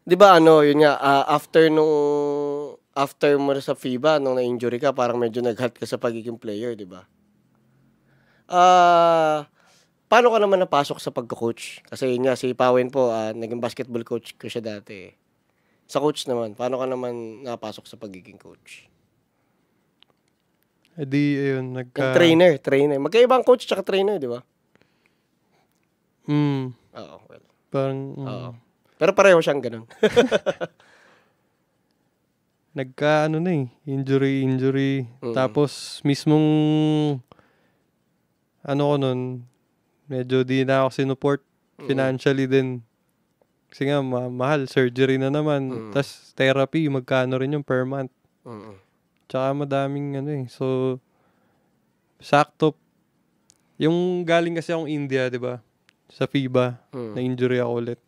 'Di ba ano, yun nga, after mo sa FIBA nung na-injury ka, parang medyo nag-halt ka sa pagiging player, 'di ba? Ah, paano ka naman napasok sa pagko-coach? Kasi yun nga, si Pawen po, naging basketball coach ko siya dati, eh. Sa coach naman, paano ka naman napasok sa pagiging coach? Eh di, ayun, Yung trainer. Magkaibang coach tsaka trainer, di ba? Oo, well. Parang, Oo. Pero pareho siyang ganun. injury. Tapos, mismong, ko nun, medyo di na ako sinuport financially din. Kasi nga, mahal, surgery na naman. Tapos, therapy, magkano rin yung per month. Tsaka madaming So, sakto. Yung galing kasi akong India, di ba? Sa FIBA, na-injury ako ulit.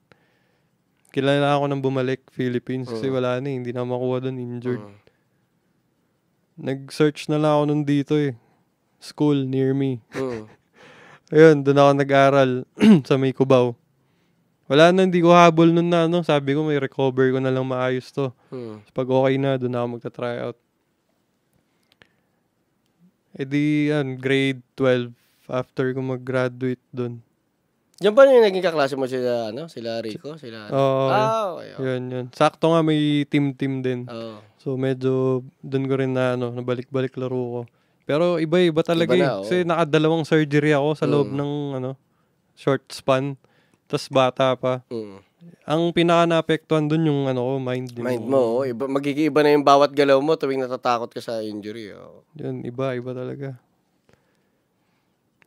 Kailangan ako nang bumalik Philippines kasi wala na, hindi na makuha doon, injured. Nag-search na lang ako nun dito eh. School near me. Ayun, doon ako nag-aral sa may Cubao. Wala na, hindi ko habol nun na sabi ko may recover ko na lang maayos to. Pag okay na, doon ako magta-tryout. Eh di, grade 12 after ko mag-graduate doon. Yan ba yung naging kaklase mo sila, sila Rico? Okay. Yun. Sakto nga may team din. So medyo doon ko rin na nabalik-balik laro ko. Pero iba talaga kasi nakadalawang surgery ako sa loob ng short span. Tas bata pa. Ang pinaka naapektuhan doon yung mind. Mind mo, magiging-iba na yung bawat galaw mo tuwing natatakot ka sa injury. Yun, iba talaga.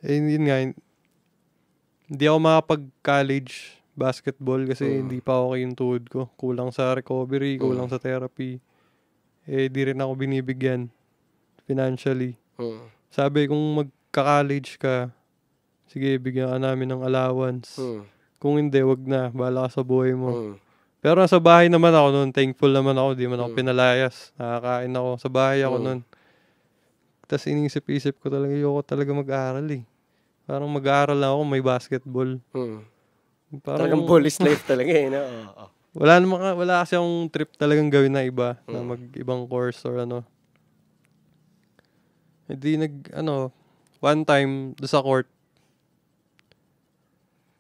Eh, yun nga, hindi ako makapag-college basketball kasi hindi pa okay yung tuhod ko. Kulang sa recovery, kulang sa therapy. Eh, di rin ako binibigyan financially. Sabi, kung magka-college ka, sige, bigyan ka namin ng allowance. Kung hindi, wag na. Bahala ka sa buhay mo. Pero nasa bahay naman ako noon. Thankful naman ako. Di man ako pinalayas. Nakakain ako. Sa bahay ako noon. Tapos inisip-isip ko talaga, ayoko talaga mag-aaral eh. Parang mag-aaral lang ako, may basketball. Talagang bullies life talaga eh. No? Wala kasi akong trip talagang gawin na iba. Na mag-ibang course or Hindi one time, doon sa court,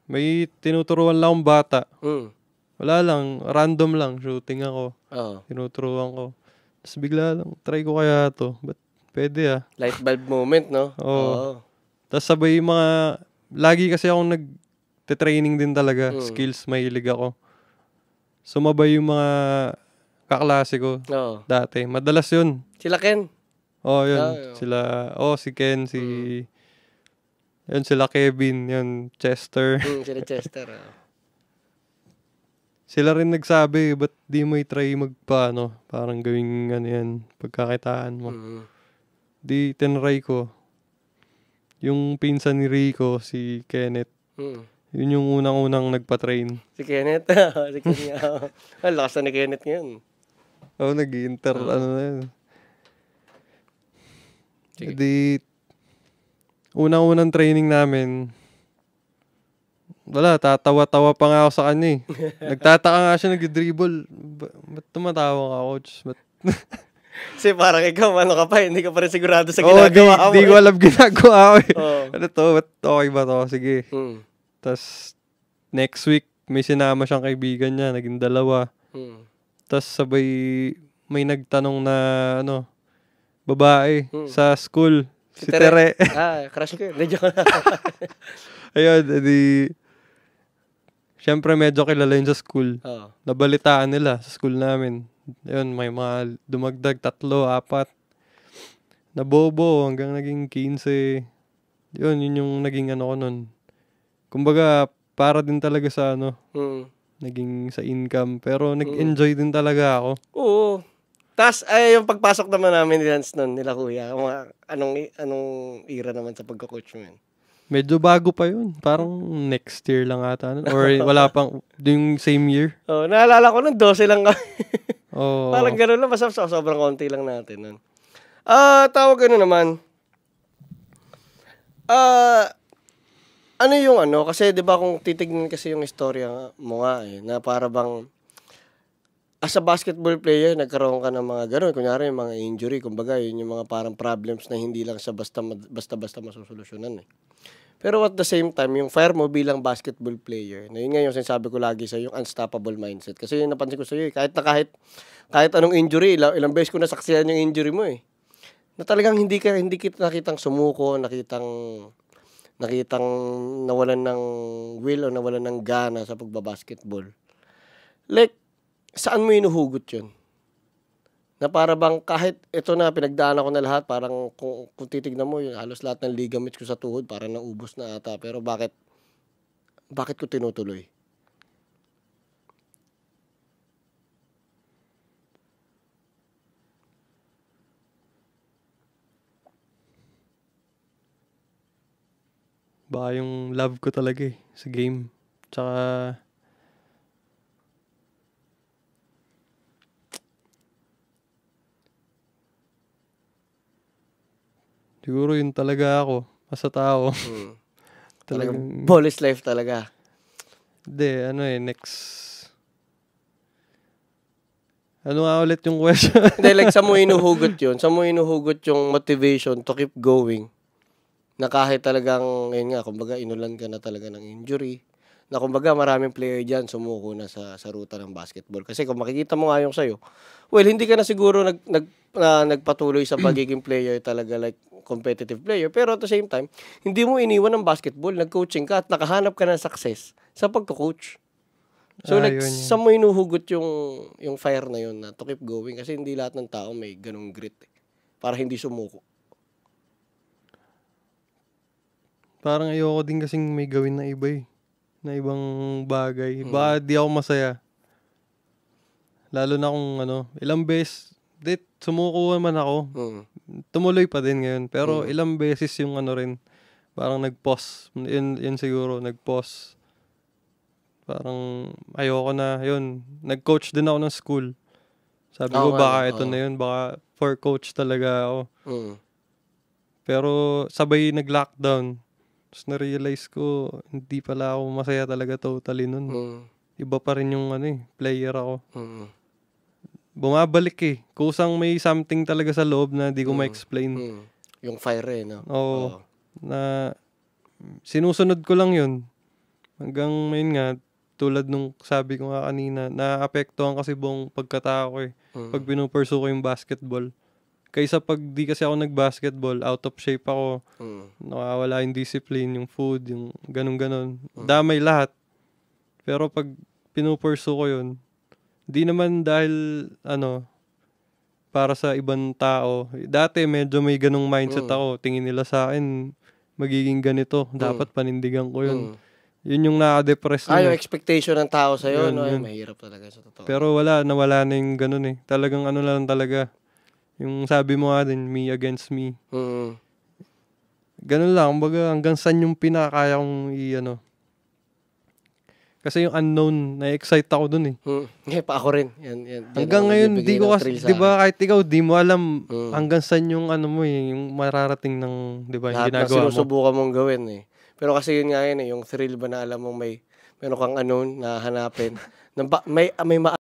may tinuturuan lang akong bata. Wala lang, random lang, shooting ako. Tinuturuan ko. Tapos bigla lang, try ko kaya to. Ba't pwede Light bulb moment, no? Oo. Tapos sabay lagi kasi akong nag-training din talaga. Skills, mahilig ako. Sumabay yung mga kaklase ko dati. Madalas yun. Sila Ken? Yun. Si Ken, yun, sila Kevin, yun, Chester. Sila Chester. Sila rin nagsabi, ba't di mo i-try parang gawing yan, pagkakitaan mo. Di, tinry ko. Yung pinsan ni Rico, si Kenneth, yun yung unang-unang nagpa-train. Si Kenneth? Si Kenneth. Lakas na ni Kenneth ngayon. Nag-i-inter, na yun. Di, unang-unang training namin, wala, tatawa-tawa pa nga ako sa kanya eh. Nagtataka nga siya, nag-dribble. Ba't tumatawa ka, coach? Kasi parang ikaw, ka pa, hindi ka pa rin sigurado sa ginagawa mo. Hindi ko alam ginagawa ko eh. Ano to? Ba't okay ba to? Sige. Tapos, next week, may sinama siyang kaibigan niya, naging 2. Tapos sabay, may nagtanong na, babae, sa school. Si Tere. Crush ko yun. Medyo Ayun, syempre medyo kilala yun sa school. Nabalitaan nila sa school namin. Ayun, may mga dumagdag 3, 4. Nabobo hanggang naging 15. Yun yung naging ko nun. Kumbaga, para din talaga sa naging sa income. Pero nag-enjoy din talaga ako. Oo. Tapos, yung pagpasok naman namin nila kuya, anong era naman sa pagko-coach mo yun? Medyo bago pa yun. Parang next year lang ata. Or wala pang, yung same year. Naalala ko nun, 12 lang kami. Parang gano'n lang, basta sobrang konti lang natin nun. Tawag naman. Ano yung kasi 'di ba kung titignan kasi yung istorya mo nga na para bang as a basketball player, nagkaroon ka ng mga gano'n. Kunyari, yung mga injury. Kumbaga, yun yung mga parang problems na hindi lang siya basta-basta masusolusyonan eh. Pero at the same time, yung fire mo bilang basketball player, na yun nga yung sinasabi ko lagi sa yung unstoppable mindset. Kasi yung napansin ko sa iyo, kahit anong injury, ilang beses ko nasaksihan yung injury mo eh. Na talagang hindi kita nakitang sumuko, nakitang nawalan ng will o nawalan ng gana sa pagbabasketball. Like, saan mo inuhugot yun? Na para bang kahit ito na, pinagdaanan ko na lahat, parang kung titignan mo, halos lahat ng ligaments ko sa tuhod, parang naubos na ata. Pero bakit ko tinutuloy? Baka yung love ko talaga eh, sa game. Tsaka, siguro yun talaga ako, sa tao. Talagang Talagang, ball is life talaga. hindi, next. Ano nga ulit yung question? Hindi, like, sa mo inuhugot yun? Sa mo inuhugot yung motivation to keep going? Na kahit talagang, yun nga, kumbaga, inulan ka na talaga ng injury. Na kumbaga, maraming player dyan sumuko na sa ruta ng basketball. Kasi kung makikita mo nga yung sa'yo, well, hindi ka na siguro nagpatuloy sa pagiging player talaga, like, competitive player. Pero at the same time, hindi mo iniwan ng basketball. Nag-coaching ka at nakahanap ka ng success sa pagko-coach. So like, Yun. saan mo inuhugot yung fire na yun na to keep going? Kasi hindi lahat ng tao may ganong grit eh, para hindi sumuko. Parang ayoko din kasing may gawin na iba eh. Na ibang bagay. Baka di ako masaya. Lalo na kung ilang beses, sumuko naman ako. Tumuloy pa din ngayon. Pero ilang beses yung rin, parang nag-pause. Yun siguro, nag-pause. Parang ayoko na, yun. Nag-coach din ako ng school. Sabi ko baka ito na yun, baka for coach talaga ako. Pero sabay nag-lockdown. Tapos na-realize ko, hindi pala ako masaya talaga totally nun. Iba pa rin yung player ako. Bumabalik eh. Kusang may something talaga sa loob na di ko ma-explain. Yung fire eh, no? Oo. Na sinusunod ko lang yun. Hanggang ngayon nga, tulad nung sabi ko nga kanina, naapektuhan kasi buong pagkatao ko eh. Pag pinupursue ko yung basketball. Kaysa pag di kasi ako nag-basketball, out of shape ako, nakawala yung discipline, yung food, yung ganun-ganon. Damay lahat. Pero pag pinupursue ko yun, di naman dahil, para sa ibang tao. Dati medyo may ganung mindset ako. Tingin nila sa akin, magiging ganito. Dapat panindigan ko yun. Yun yung naka-depress yung expectation ng tao sa'yo, no? Ay, mahirap talaga sa totoo. Pero nawala na yung ganun eh. Talagang lang talaga. Yung sabi mo nga din, me against me. Ganun lang, kumbaga hanggang saan yung pinakakaya kong Kasi yung unknown, na-excite ako dun eh. Pa ako rin. Yan, hanggang ngayon, di ko kasi, di ba kahit ikaw, di mo alam hanggang saan yung yung mararating ng, di ba, yung ginagawa mo. Lahat na sinusubukan mong gawin eh. Pero kasi yun nga yun eh, yung thrill ba na alam mong meron kang na hanapin. May